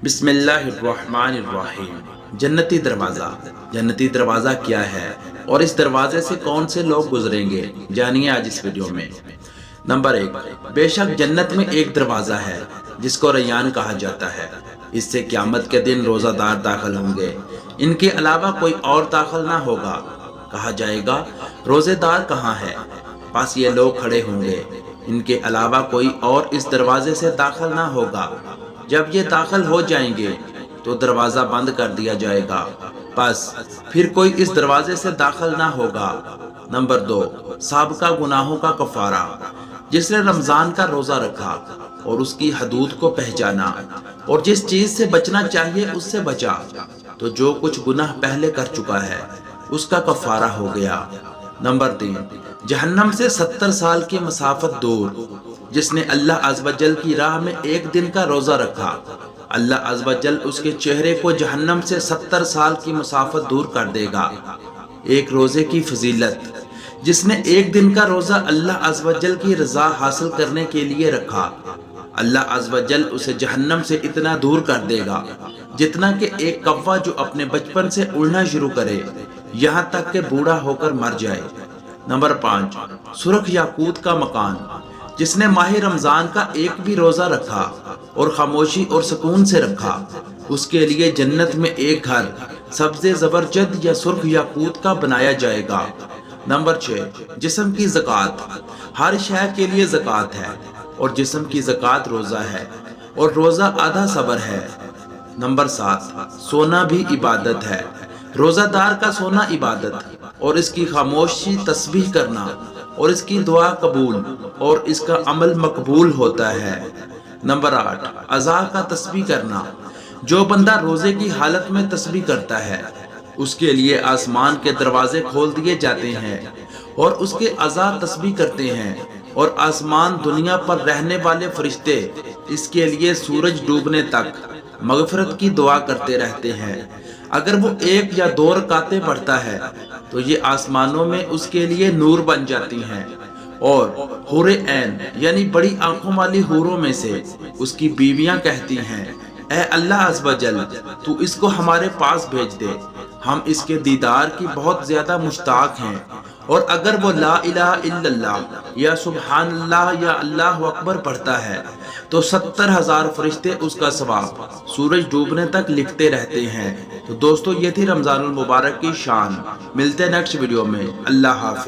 بسم اللہ الرحمن الرحیم۔ جنتی دروازہ۔ جنتی دروازہ کیا ہے اور اس دروازے سے کون سے لوگ گزریں گے، جانیے آج اس ویڈیو میں۔ نمبر 1، بے شک جنت میں ایک دروازہ ہے جس کو ریان کہا جاتا ہے۔ اس سے قیامت کے دن روزہ دار داخل ہوں گے، ان کے علاوہ کوئی اور داخل نہ ہوگا۔ کہا جائے گا روزے دار کہاں ہے؟ پاس یہ لوگ کھڑے ہوں گے، ان کے علاوہ کوئی اور اس دروازے سے داخل نہ ہوگا۔ جب یہ داخل ہو جائیں گے تو دروازہ بند کر دیا جائے گا، بس پھر کوئی اس دروازے سے داخل نہ ہوگا۔ نمبر 2، سابقہ گناہوں کا کفارہ۔ جس نے رمضان کا روزہ رکھا اور اس کی حدود کو پہچانا اور جس چیز سے بچنا چاہیے اس سے بچا، تو جو کچھ گناہ پہلے کر چکا ہے اس کا کفارہ ہو گیا۔ نمبر 3، جہنم سے 70 سال کی مسافت دور۔ جس نے اللہ عز و جل کی راہ میں ایک دن کا روزہ رکھا، اللہ عز و جل اس کے چہرے کو جہنم سے 70 سال کی مسافت دور کر دے گا۔ ایک روزے کی فضیلت۔ جس نے ایک دن کا روزہ اللہ عز و جل کی رضا حاصل کرنے کے لیے رکھا، اللہ عز و جل اسے جہنم سے اتنا دور کر دے گا جتنا کہ ایک کوا جو اپنے بچپن سے اڑنا شروع کرے یہاں تک کہ بوڑھا ہو کر مر جائے۔ نمبر 5، سرخ یاقوت کا مکان۔ جس نے ماہ رمضان کا ایک بھی روزہ رکھا اور خاموشی اور سکون سے رکھا، اس کے لیے جنت میں ایک گھر سبز زبرجد یا سرخ یاقوت کا بنایا جائے گا۔ نمبر 6، جسم کی زکوٰۃ۔ ہر شے کے لیے زکوٰۃ ہے اور جسم کی زکوٰۃ روزہ ہے اور روزہ آدھا صبر ہے۔ نمبر 7، سونا بھی عبادت ہے۔ روزہ دار کا سونا عبادت اور اس کی خاموشی تسبیح کرنا اور اس کی دعا قبول اور اس کا عمل مقبول ہوتا ہے۔ نمبر 8، اذان کا تسبیح کرنا۔ جو بندہ روزے کی حالت میں تسبیح کرتا ہے اس کے لیے آسمان کے دروازے کھول دیے جاتے ہیں اور اس کے اذان تسبیح کرتے ہیں، اور آسمان دنیا پر رہنے والے فرشتے اس کے لیے سورج ڈوبنے تک مغفرت کی دعا کرتے رہتے ہیں۔ اگر وہ 1 یا 2 رکعتیں پڑھتا ہے تو یہ آسمانوں میں اس کے لیے نور بن جاتی ہیں، اور حور عین یعنی بڑی آنکھوں والی حوروں میں سے اس کی بیویاں کہتی ہیں، اے اللہ عز و جل تو اس کو ہمارے پاس بھیج دے، ہم اس کے دیدار کی بہت زیادہ مشتاق ہیں۔ اور اگر وہ لا الہ الا اللہ یا سبحان اللہ یا اللہ اکبر پڑھتا ہے تو 70,000 فرشتے اس کا ثواب سورج ڈوبنے تک لکھتے رہتے ہیں۔ تو دوستو، یہ تھی رمضان المبارک کی شان۔ ملتے ہیں نیکسٹ ویڈیو میں۔ اللہ حافظ۔